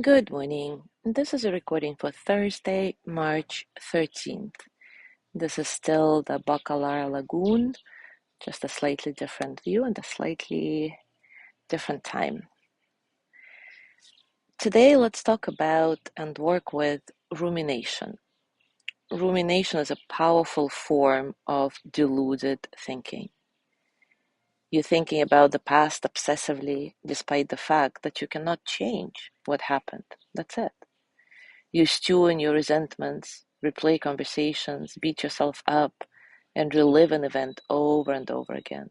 Good morning. This is a recording for Thursday, March 13th. This is still the Bacalar Lagoon, just a slightly different view and a slightly different time. Today, let's talk about and work with rumination. Rumination is a powerful form of deluded thinking. You're thinking about the past obsessively, despite the fact that you cannot change what happened. That's it. You stew in your resentments, replay conversations, beat yourself up, and relive an event over and over again.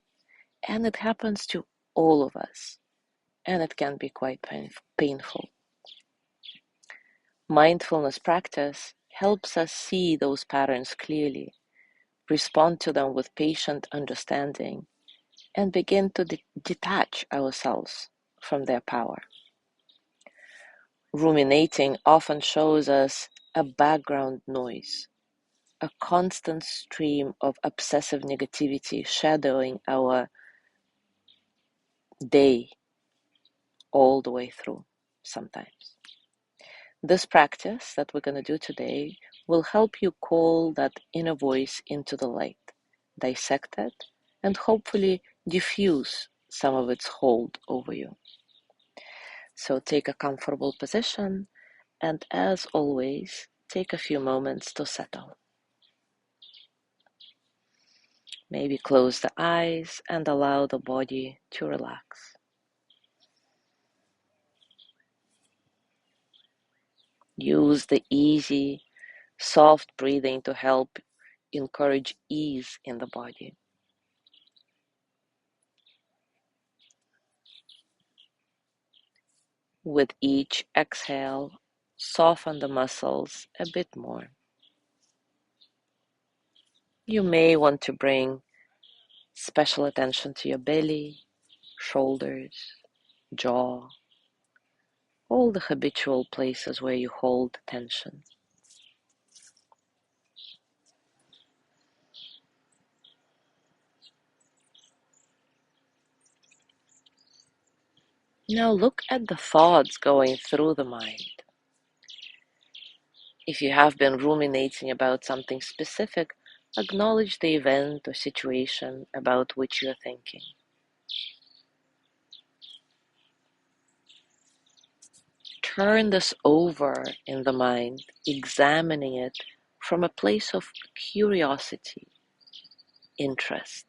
And it happens to all of us, and it can be quite painful. Mindfulness practice helps us see those patterns clearly, respond to them with patient understanding, and begin to detach ourselves from their power. Ruminating often shows us a background noise, a constant stream of obsessive negativity shadowing our day all the way through sometimes. This practice that we're going to do today will help you call that inner voice into the light, dissect it, and hopefully diffuse some of its hold over you. So take a comfortable position, and as always, take a few moments to settle. Maybe close the eyes and allow the body to relax. Use the easy, soft breathing to help encourage ease in the body. With each exhale, soften the muscles a bit more. You may want to bring special attention to your belly, shoulders, jaw, all the habitual places where you hold tension. Now look at the thoughts going through the mind. If you have been ruminating about something specific, acknowledge the event or situation about which you are thinking. Turn this over in the mind, examining it from a place of curiosity, interest.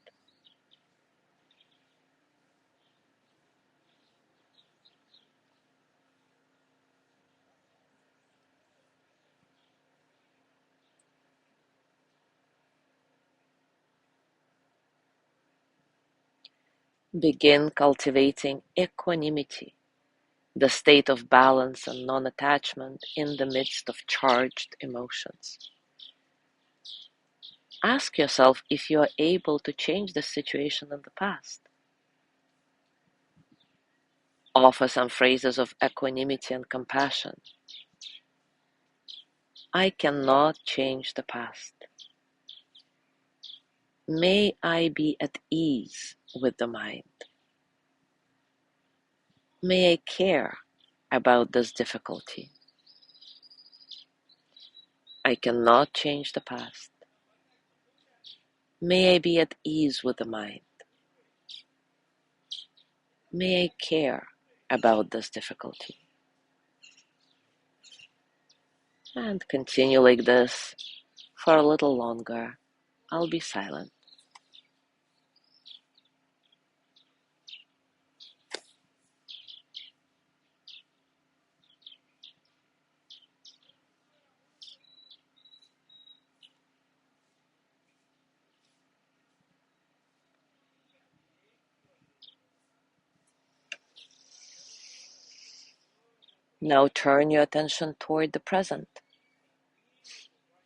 Begin cultivating equanimity, the state of balance and non-attachment in the midst of charged emotions. Ask yourself if you are able to change the situation in the past. Offer some phrases of equanimity and compassion. I cannot change the past. May I be at ease with the mind. May I care about this difficulty. I cannot change the past. May I be at ease with the mind. May I care about this difficulty. And continue like this for a little longer. I'll be silent. Now turn your attention toward the present.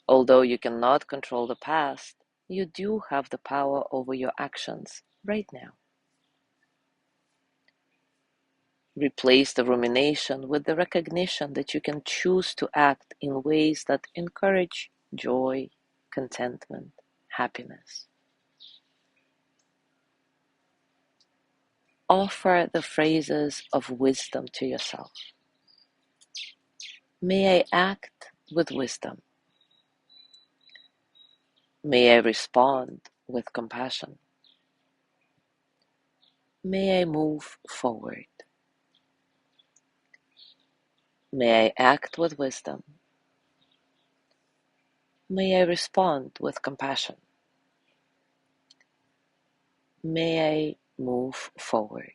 Although you cannot control the past, you do have the power over your actions right now. Replace the rumination with the recognition that you can choose to act in ways that encourage joy, contentment, happiness. Offer the phrases of wisdom to yourself. May I act with wisdom. May I respond with compassion. May I move forward. May I act with wisdom. May I respond with compassion. May I move forward.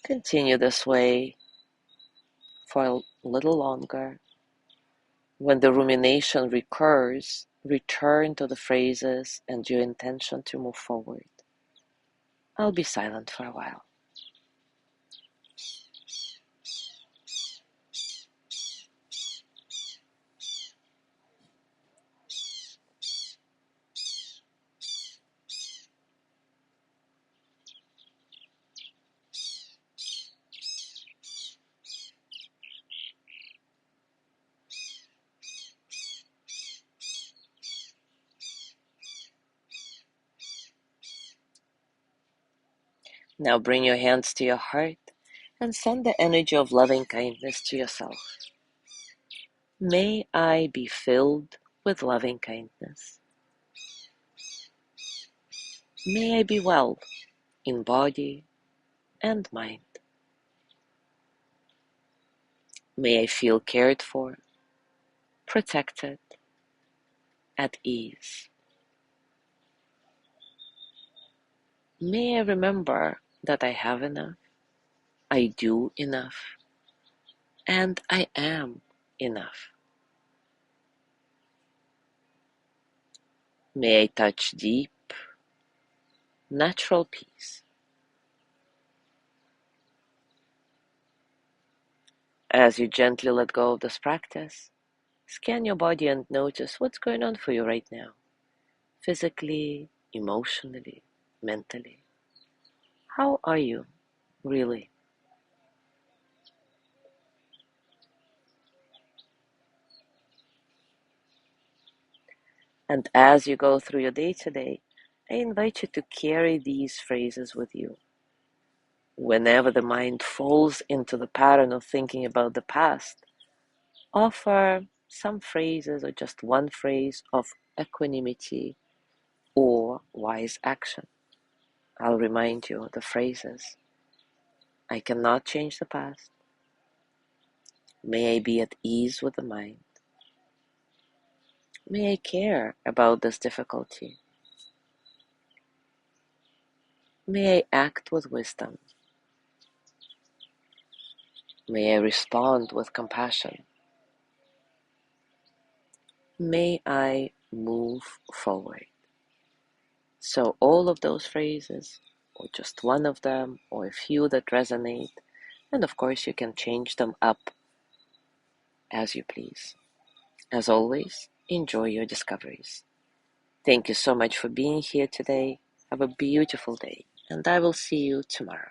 Continue this way for a little longer. When the rumination recurs, return to the phrases and your intention to move forward. I'll be silent for a while. Now bring your hands to your heart and send the energy of loving kindness to yourself. May I be filled with loving kindness. May I be well in body and mind. May I feel cared for, protected, at ease. May I remember that I have enough, I do enough, and I am enough. May I touch deep, natural peace. As you gently let go of this practice, scan your body and notice what's going on for you right now, physically, emotionally, mentally. How are you, really? And as you go through your day today, I invite you to carry these phrases with you. Whenever the mind falls into the pattern of thinking about the past, offer some phrases or just one phrase of equanimity or wise action. I'll remind you the phrases. I cannot change the past. May I be at ease with the mind. May I care about this difficulty. May I act with wisdom. May I respond with compassion. May I move forward. So all of those phrases, or just one of them, or a few that resonate, and of course you can change them up as you please. As always, enjoy your discoveries. Thank you so much for being here today. Have a beautiful day, and I will see you tomorrow.